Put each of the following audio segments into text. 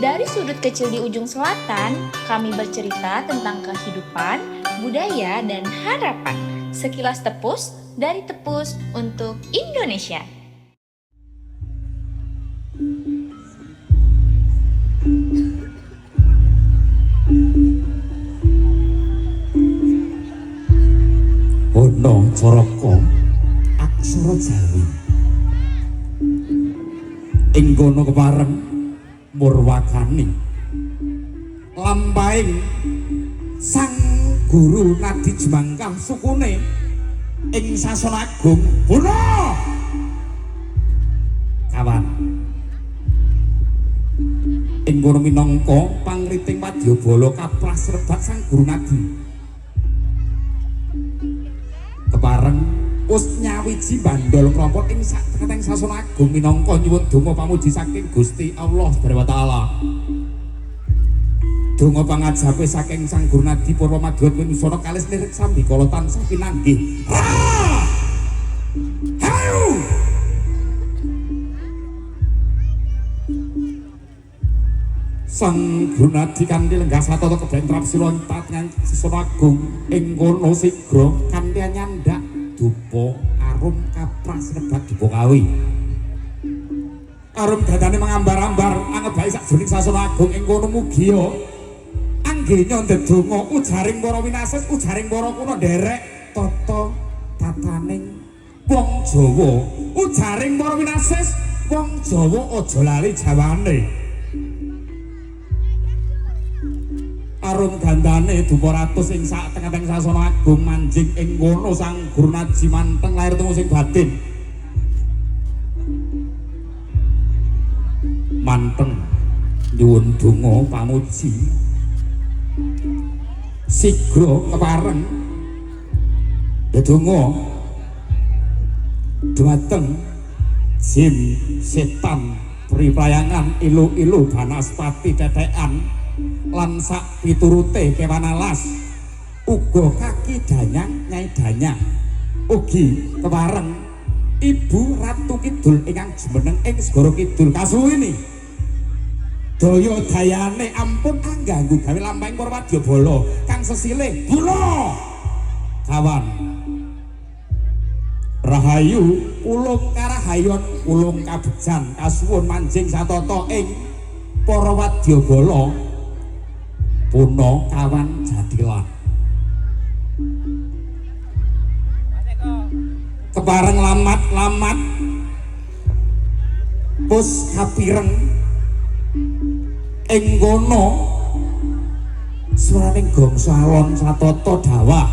Dari sudut kecil di ujung selatan, kami bercerita tentang kehidupan, budaya, dan harapan. Sekilas Tepus dari Tepus untuk Indonesia. Ono Coroko aksara Jawi ing kono kepareng murwakani lampahing sang guru Nadi Jemangkah sukune ing Sasana Agung Buna kawan ing kono minangka pangriting wadyabala kaprasrebat sang guru Nadi kepareng us nyawiji bandol kelompok ing saketeng Sasana Agung minangka nyuwun donga pamuji saking Gusti Allah Subhanahu wa taala. Donga pangajape saking Sang Guru Nadi Purwa Madya Winusana kalis lirik sambikala tansah pinanggih. Hayu! Sang Guru Nadi kanthi lenggah satata kedaing trapsira tatngan Sasana Agung ing kono sigra kanthi nyandak dupa arum kaprasrebat dipokawi. Arum dadane mengambar-ambar angebaki sajroning Sasana Agung ing kono mugi anggenya ndedonga ujaring para winasis ujaring para kuna nderek tata tataning wong Jawa ujaring para winasis wong Jawa aja lali jawane. Arum gandane dupa ratus ing sak tengah-tengah Sasana Agung manjing ing kono Sang Guru Nadi manteng lair temu sing batin manteng nyuwun donga pamuji sigra kepareng ndedonga dhumateng jin setan priprayangan ilu-ilu banaspati tetekan lan sak piturute kewan alas uga kaki danyang nyai danyang ugi kepareng Ibu Ratu Kidul ingkang jumeneng ing segara kidul kasuwini daya dayane ampun angganggu gawe lampahing para wadyabala kang sesilih kula kawan rahayu ulung karahayon ulung kabejan kasuwun manjing satata ing para wadyabala puna kawan jadilan kepareng lamat-lamat pus kapireng ing kono swaraning gongso alon satata dawah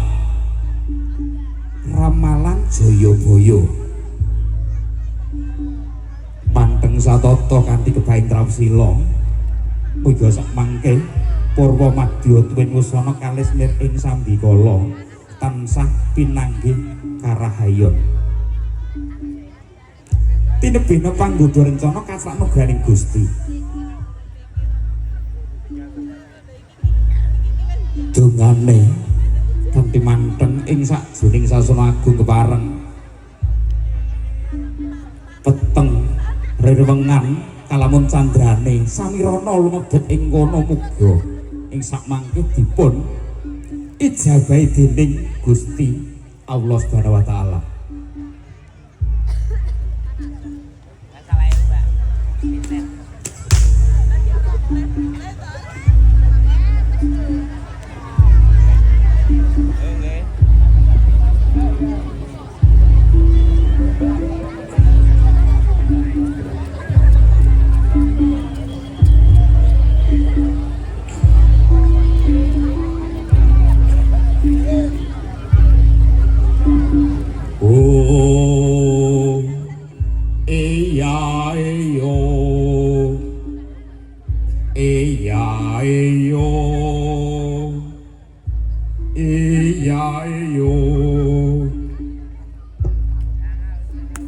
ramalan Jayabaya manteng satata kanthi kebaing trapsila muga sak mangke Purwa Madya Winusana kalis mir ing sambikala tansah pinanggih karahayon tinebena panggodha rencana kasrakna graning Gusti dongane kanthi manteng ing sajroning Sasana Agung kepareng peteng rerewengan kalamun candrane samirana lumebet ing kono muga ing sakmangke dipun ijabahi dening Gusti Allah Subhanahu wa taala.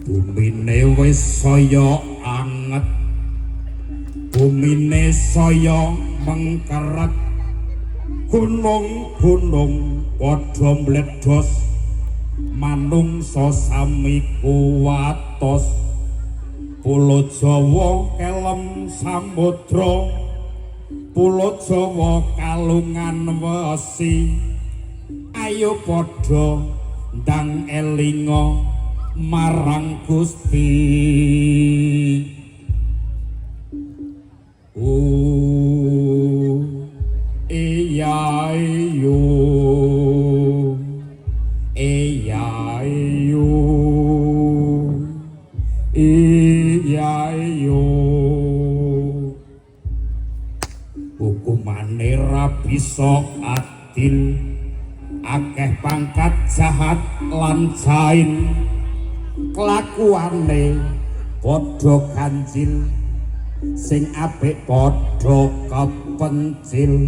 Bumine wis saya anget bumine saya mengkeret gunung-gunung padha mledhos manungsa sami kuwatos pulo Jawa kelem samudra Pulo Jawa kalungan wesi ayo padha ndang elinga marang Gusti iya yo iya yo iya yo hukumane ra bisa adil akeh pangkat jahat lan jain kelakuane padha ganjil sing apik padha kepencil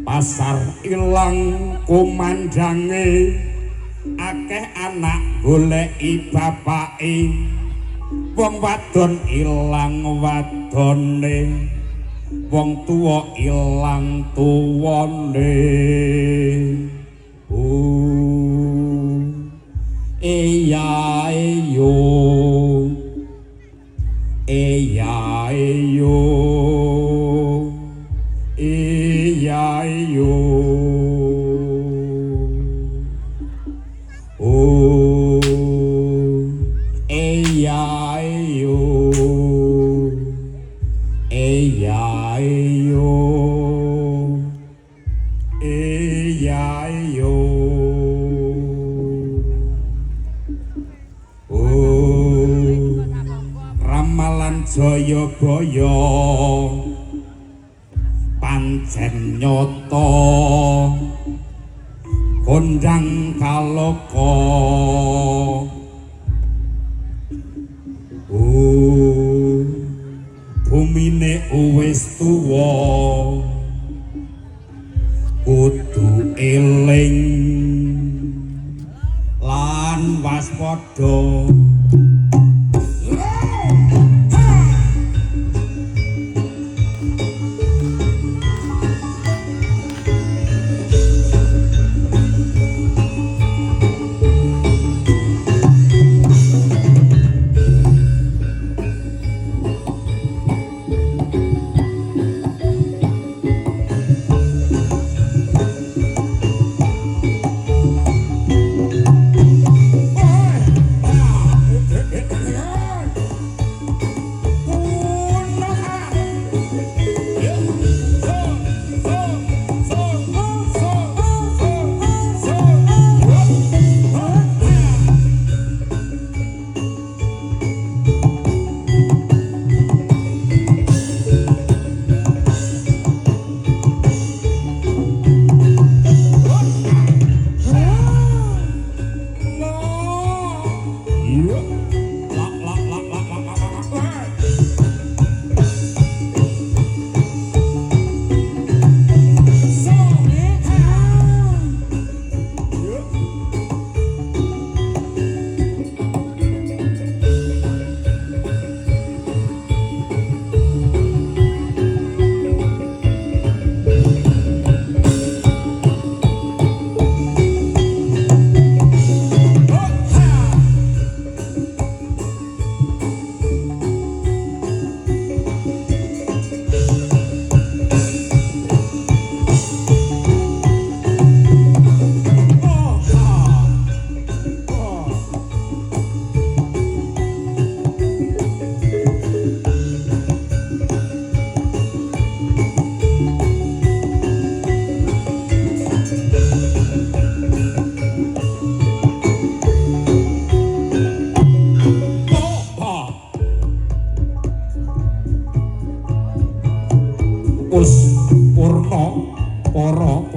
pasar ilang kumandange akeh anak goleki bapake wong wadon ilang wadone wong tuwa ilang tuwane iya yo iya yo iya yo iya yo iya yo iya yo ramalan Jayabaya pancen nyata kondang kaloka bumine wis tuwa kudu eling lan waspada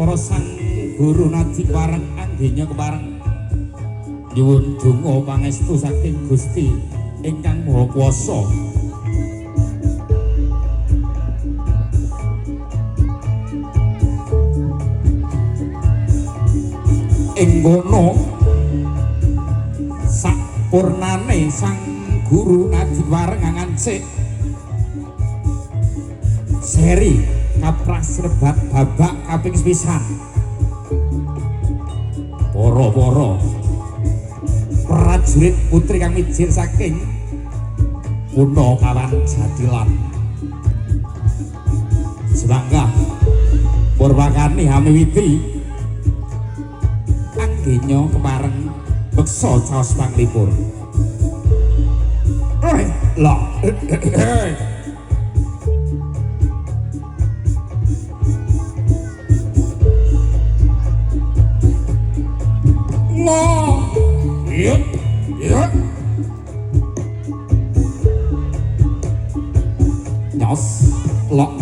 para sang guru nadi wareng anggenya kepareng nyuwun donga pangestu saking Gusti ingkang Maha Kuwasa. Ing kono sapurnane sang guru nadi wareng ngancik seri kapras rebat babak kaping sepisan. Para-para prajurit putri kang mijil saking Kuna Kawan Jatilan semangga Purwakani Hamiwiti anggenya kemareng beksa caos panglipur. Lah Allah, iya, iya. Nyos, lok.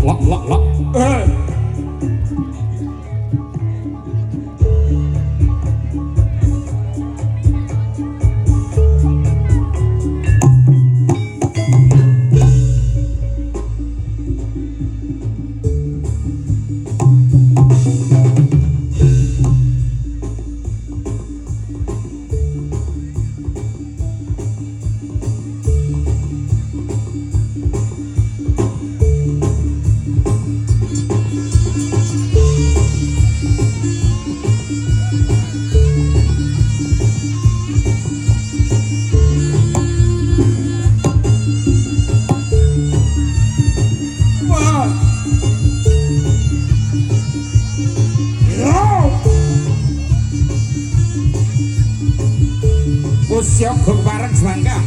Siapa bareng semangka?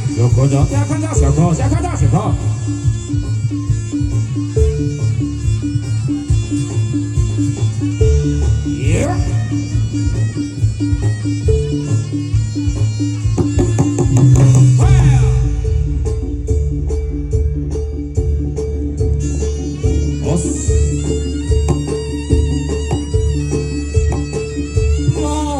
Siapa? Iya. Os. Lok,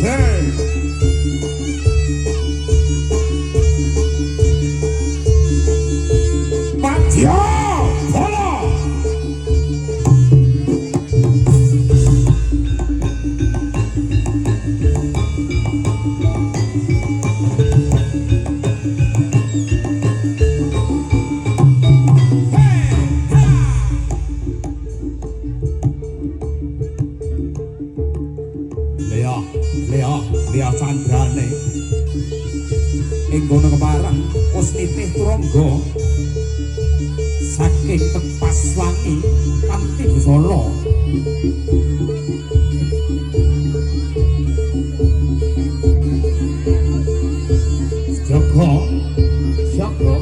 hey. Patio, follow. Lea candrane ing kono kemareng wis nitih turangga saking tepas wangi kanthi busana jaga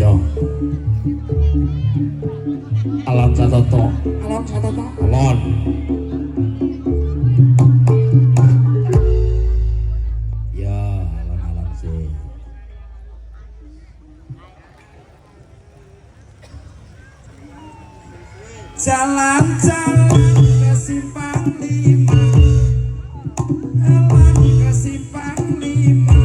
Rejo. Alon Satoto. Alon Satoto. Alon. Ya, alon-alon sih. Jalan-jalan ke Simpang Lima. Jalan ke Simpang Lima.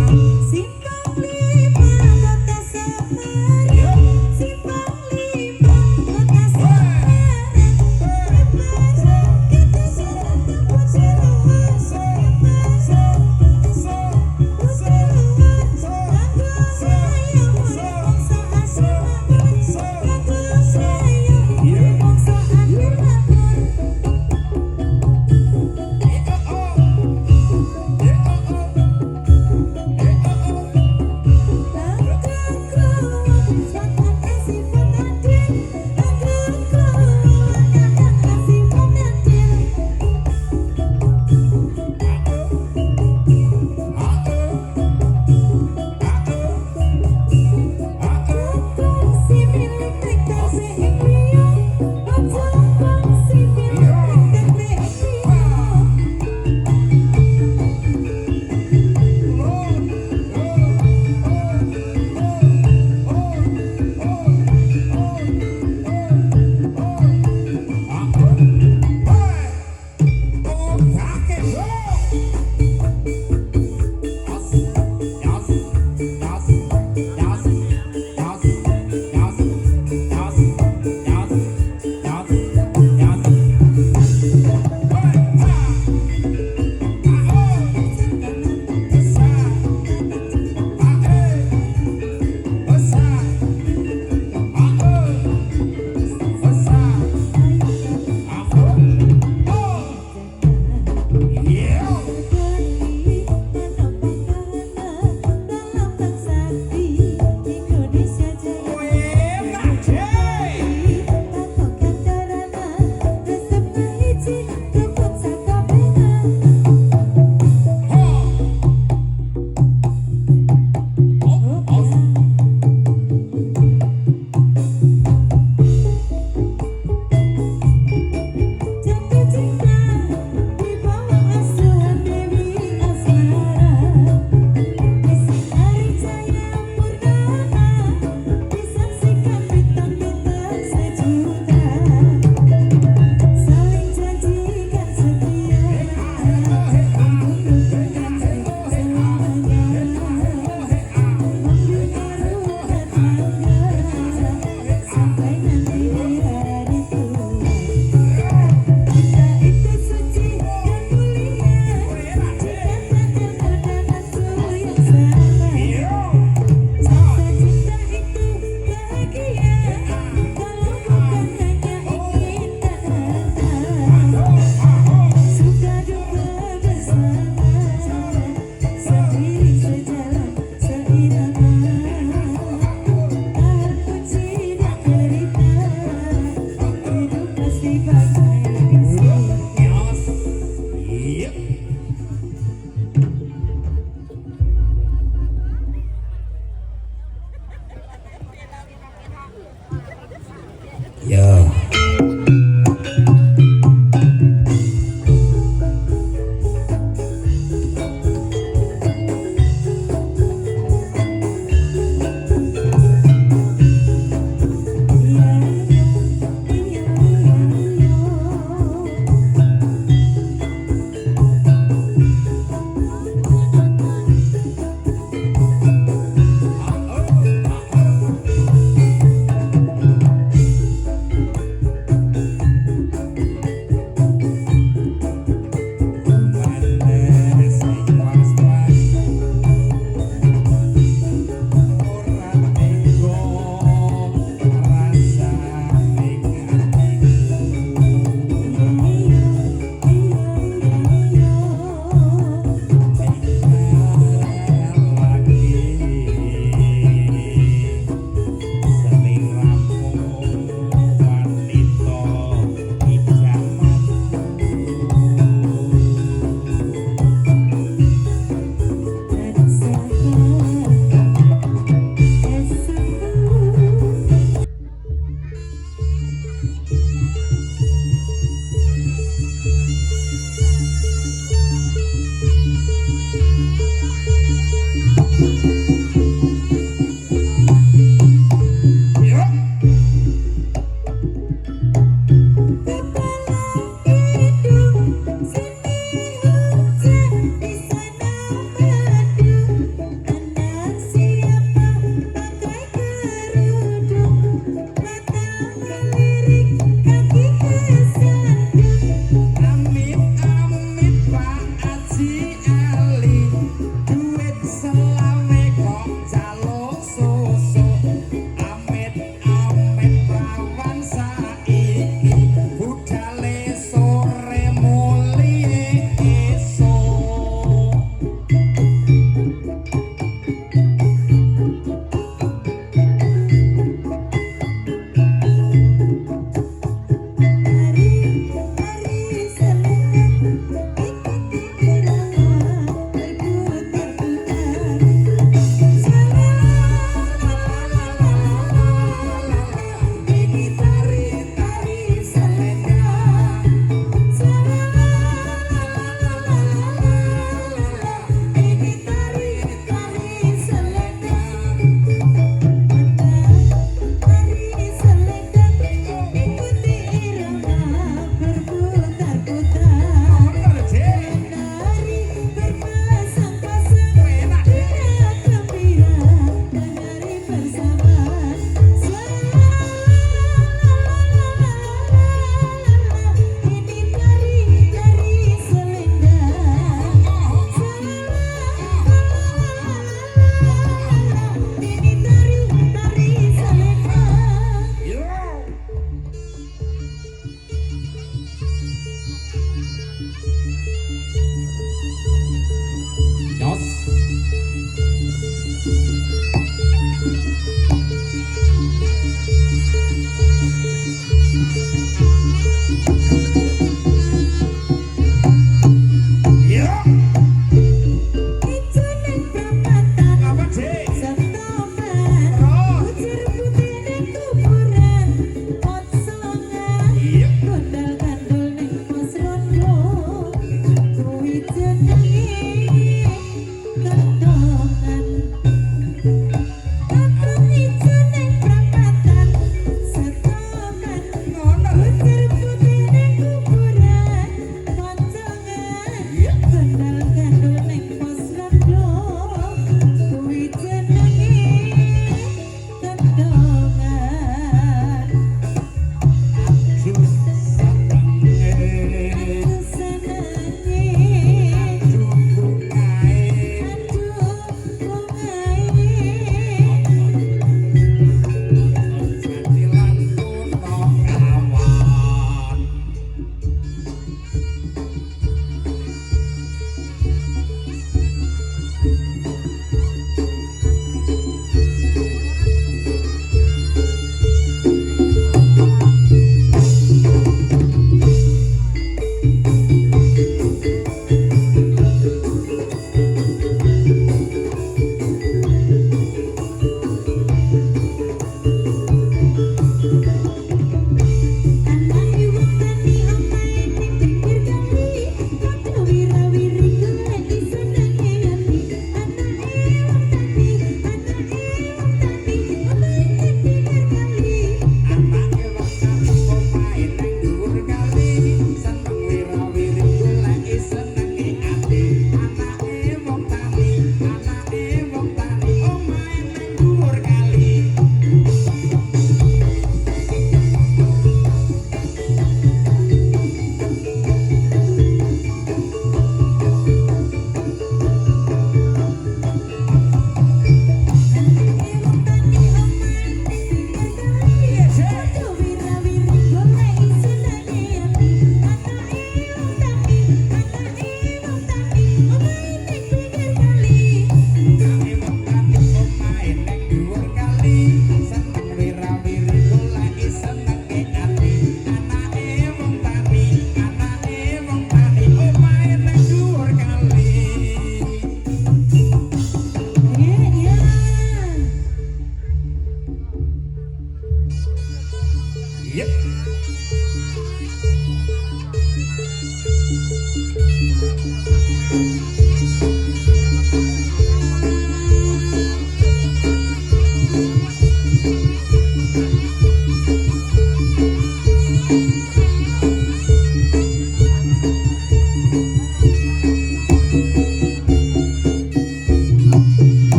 Simpang Lima kota Semarang. Simpang Lima kota Semarang. Lebaran kita santap Ciluan.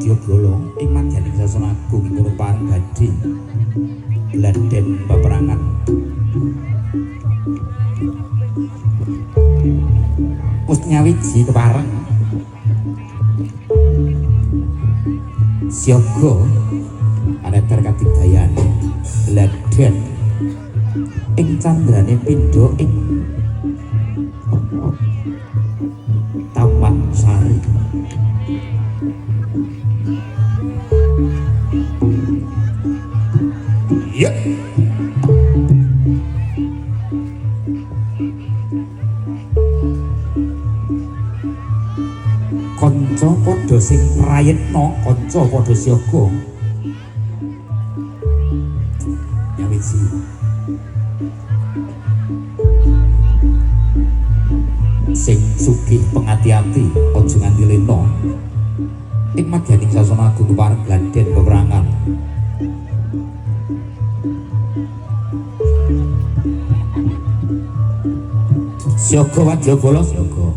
Wadyabala ing madyaning sasana agung ing kono pareng badhe gladhen peperangan. Wis nyawiji kepareng. Siaga aneter katigayane gladhen ing candrane pindha ing Taman Sari. Ya. Kanca padha sing prayitna, kanca padha siaga. Nyawiji. Sing sugih pengati-ati aja nganti lena. Ing madyaning sasana agung pareng gladhen peperangan. Siaga Wadyabala siaga.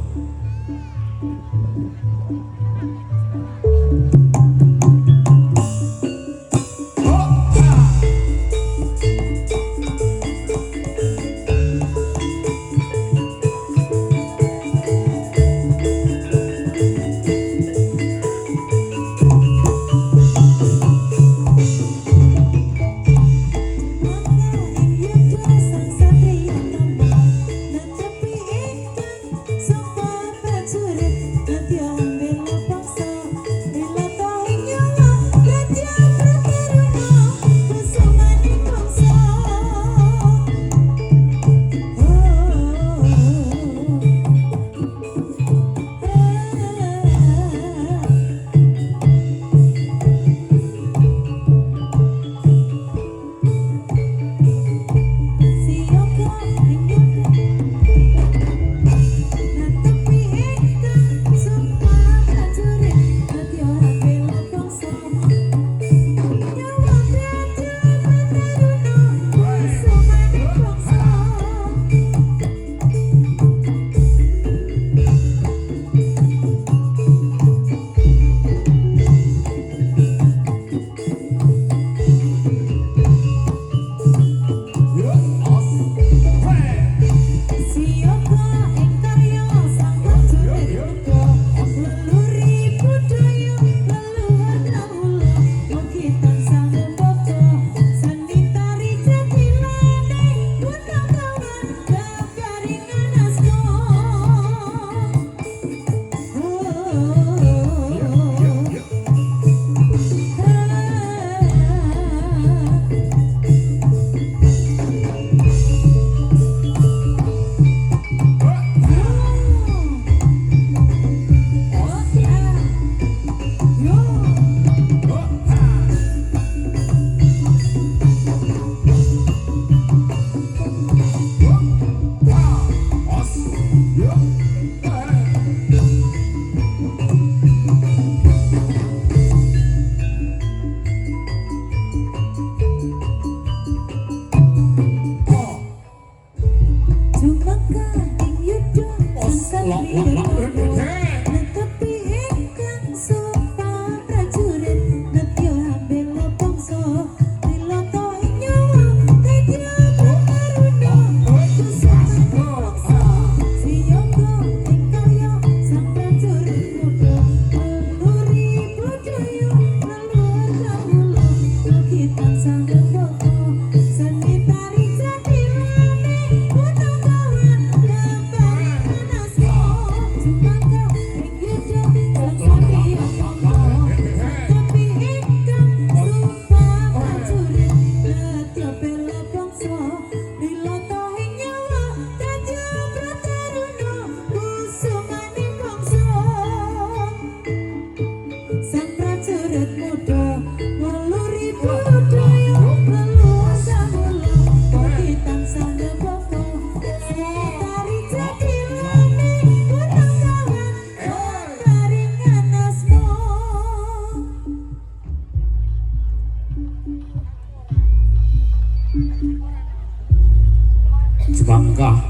Jumangkah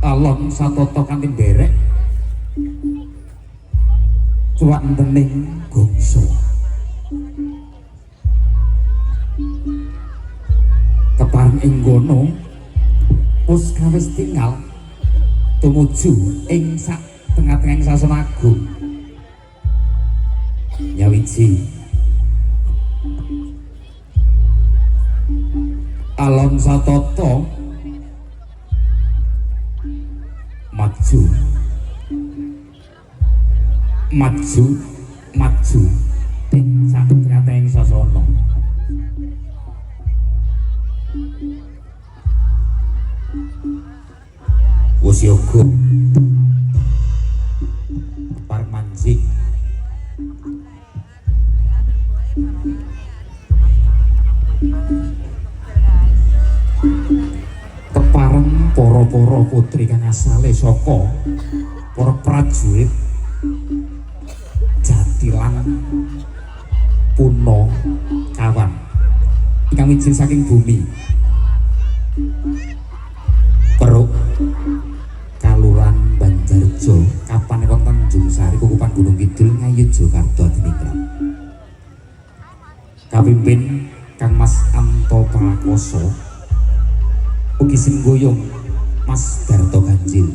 alon satata kanthi nderek wantening gongso. Kepareng ing kono wis kawis tinggal tumuju ing sak tengah-tengahing sasana agung. Nyawiji Alon Satata maju ing sak tengah-tengahing sasana. Wis yoga pareng manjing kepareng para-para putri kang asale saka para prajurit Jatilan Puno Kawan ingkang wijil saking bumi Peruk Kaluran Banjarjo Kapanewon Tanjung Sari Kukupan Gunung Kidul Ngayut Jakarta Diningrat kapimpin Kang Mas Anto Prakoso ugi singgoyong Mas Darto Ganjil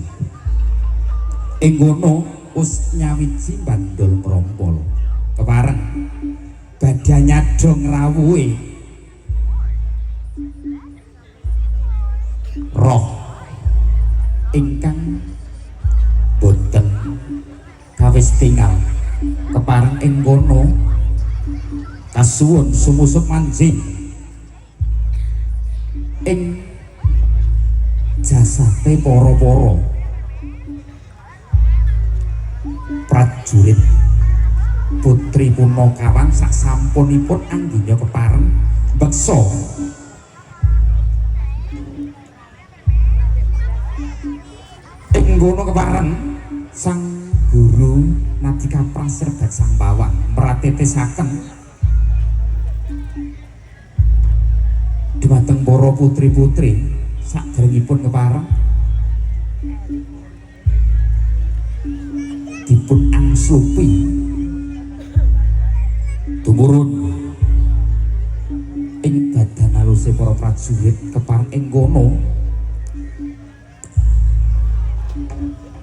ing kono wis nyawiji bandol mrompol kepareng badhe nyadong rawuhe roh ingkang boten kawis tinggal kepareng ing kono kasuwun sumusup manjing ing jasate para-para prajurit putri Puno Kawan sak sampunipun angginya kepareng beksa ing kono kepareng sang guru Nadika Praserbat Sang Bawang mratetisaken dhumateng para putri-putri saderengipun kepareng dipun angslupi tumurun ing badan aluse para prajurit kepareng ing kono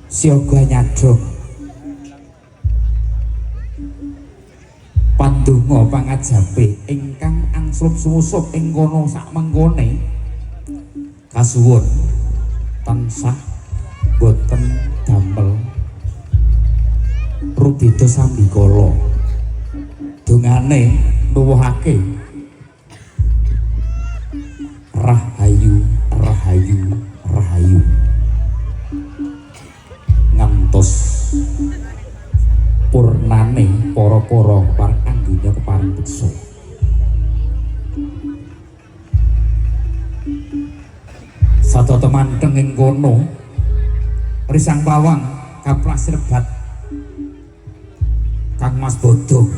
siaga nyadong pandonga pangajape ingkang angslup sumusup ing kono sak mengkone kasuwun tansah boten damel rubeda sambikala dongane nuwuhake rahayu rahayu rahayu ngantos purnane para-para pareng angginya kepareng beksa satata manteng ing kono Risang Bawang Kapraserbat Kang Mas Bodong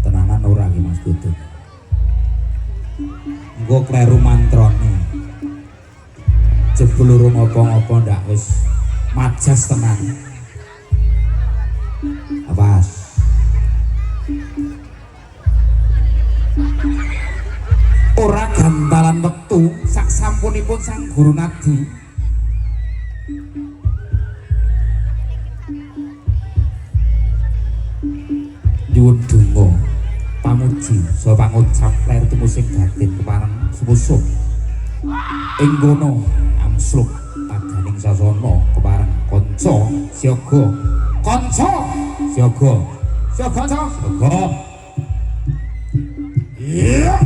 tenanan ora iki Mas Bodong engko kleru mantrane jebul urung apa-apa ndak wis majas tenan awas ora gantalan wektu sak sampunipun sang guru nadi nyuwun donga pamuji saha pangucap lair tumusing batin kepareng sumusup ing kono amsluk padaning sasana kepareng kanca siaga kanca siaga siaga siaga iya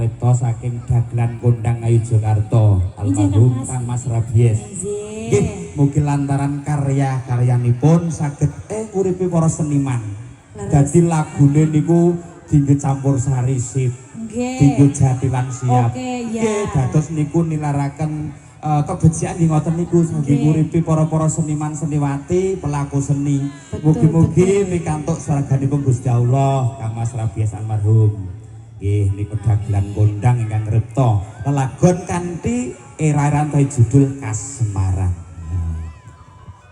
ngripta saking dagelan kondang Ayu Jakarta almarhum Kang Mas Rabies. Nggih, mugi lantaran karya-karyanipun saged uripe para seniman. Dadi lagune niku dinggo campur sari sip. Dinggo jatilan siap. Nggih, dados niku nilaraken kebejikan nggih ngoten niku saking uripe para-para seniman seniwati, pelaku seni. Mugi-mugi pikantuk swarganipun Gusti Allah Kang Mas Rabies almarhum. Nggih, niku dagelan kondang ingkang ngripta lelagon kanthi era-eran judul Khas Semarang.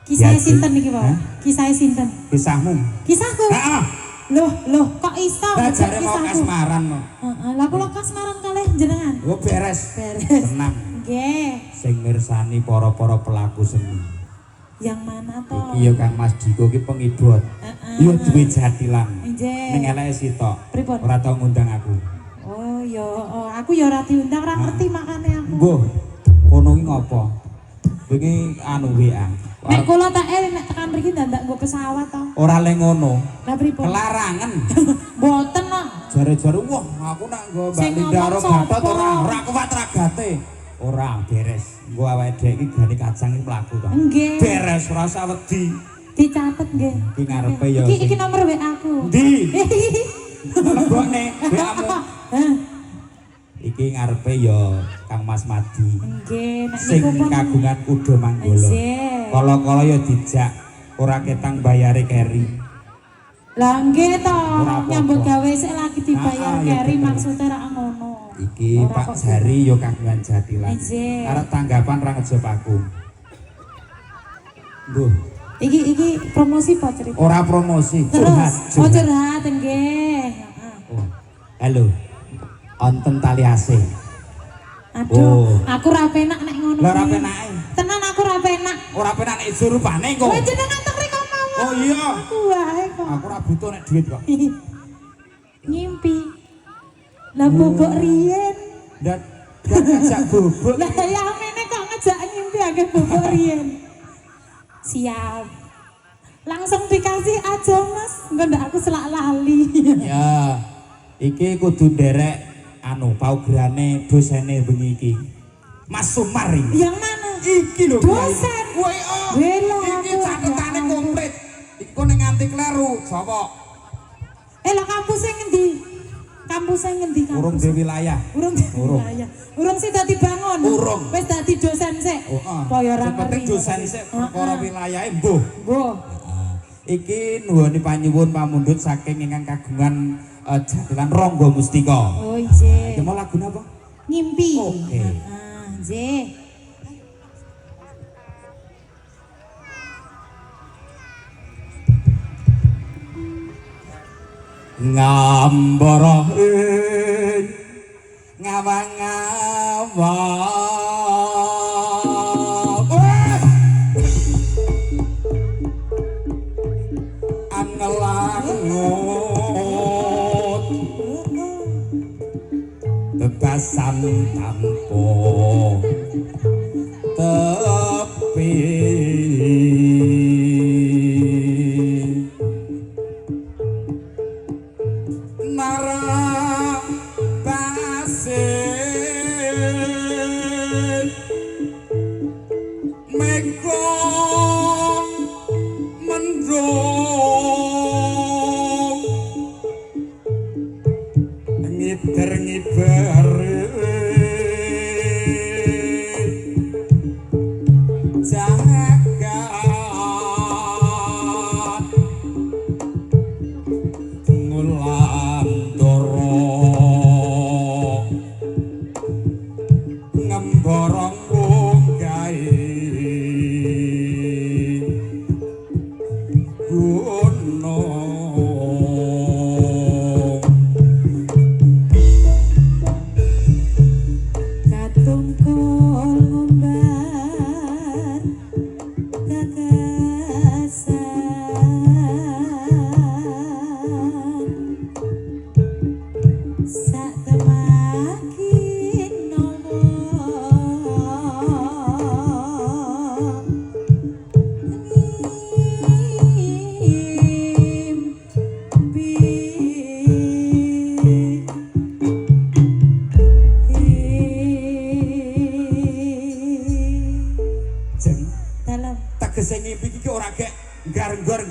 Kisah sinten niki, Pak? Kisah sinten? Kisahmu. Kisahku. Heeh. Loh, kok iso? Lah jare mau kasmaran. Heeh, lah kula kasmaran kalih jenengan. Oh beres. Beres. Tenang. Nggih. Sing mirsani para-para pelaku seni. Yang mana to? Iki ya Kang Mas Diko ki pengibot. Iya duwe jatilan. Nggih. Ning eleke sitok. Pripun? Ora tau ngundang aku. Oh, aku ya ora diundang, ora ngerti makane aku. Mbuh. Kono ki ngopo? Iki anu WA. Nek kula tak nek tekan mriki ndak nggo pesawat to. Ora le ngono. Lah pripun? Kelarangan. Mboten kok. Jare-jare wah aku nak nggo Mbak Linda karo Gatot ora kuat ragate. Ora beres. Nggo awake dhek iki gane kacang iki mlaku to. Nggih. Beres ora usah wedi. Dicatet nggih. Iki ngarepe ya. Iki nomor WA aku. Ndi? Lebokne WA-mu. Iki ngarepe ya Kang Mas Madi. Nggih, nek Sing niku pun kagungan kuda manggala. Nggih. Kala-kala ya dijak ora ketang bayare keri. Lah nggih to, Ora apa-apa. nyambut gawe sik lagi dibayar Ya keri bener. maksudnya ra ngono. Iki Ora Pak kok. Jari ya kagungan jatilan. Nggih. Arep tanggapan ra ngejep aku. Mbuh, Iki promosi apa cerita? ora promosi, Terus, curhat. oh curhat nggih. Heeh. Oh, halo. Onten tali AC. Aduh, Oh. aku ra penak nek ngono. Lah ora kuwi. penake. Tenan aku ra penak. Ora penak nek surupane kok. Lah jenengan tek mriko mawon. Oh iya. Aku wae kok. Aku ora butuh nek duit kok. Ngimpi. Lah bobok riyen. Dan ngajak bubuk. Lah ya amene kok ngejak ngimpi akeh bobok riyen. Siap. Langsung dikasih aja Mas. Engko ndak aku selak lali. Ya. Iki kudu nderek anu paugerane dosene bengi iki. Mas Sumar iki. Yang mana? Iki lho. Dosen. Woi oh. Bela Iki aku. catetane komplit. Iku ning nganti kleru, Jawa. Lah kampusnya ngendi? Kampusnya ngendi kampus? Urung di wilayah. Urung di Urung. wilayah. Urung sih dadi bangun. Urung. Wis dadi dosen sik. Oh, heeh. Kaya ora Sing penting ngeri. dosen sik perkara wilayahe mbuh. Mbuh. Iki nuwuni panyuwun pamundhut saking ingkang kagungan jatilan Rangga Mustika. Oh nggih. Iki mau lagune apa? Ngimpi. Oke. Heeh, nggih. Ngambara ing ngawang-ngawang angelangut bebasan tanpa tepi marang pasir meko mendung ngiter-ngiter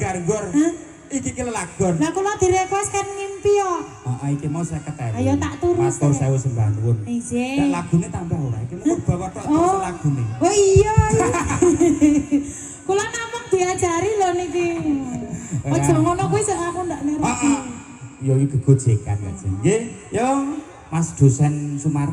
Gargor. Hah? Iki ki lelagon. Lah kula direquest kan ngimpi yo. Heeh, iki mau 50.000. Ayo tak turu. Matur sewu sembah nuwun. Nek Izin. lagune tambah ora? Iki mung bawa tok terus lagune. Oh iya. Kula namung diajari lho niki. Aja ngono kuwi sing aku ndak niru. Heeh. Ya iki gegojekan aja. Nggih, yo Mas dosen Sumar.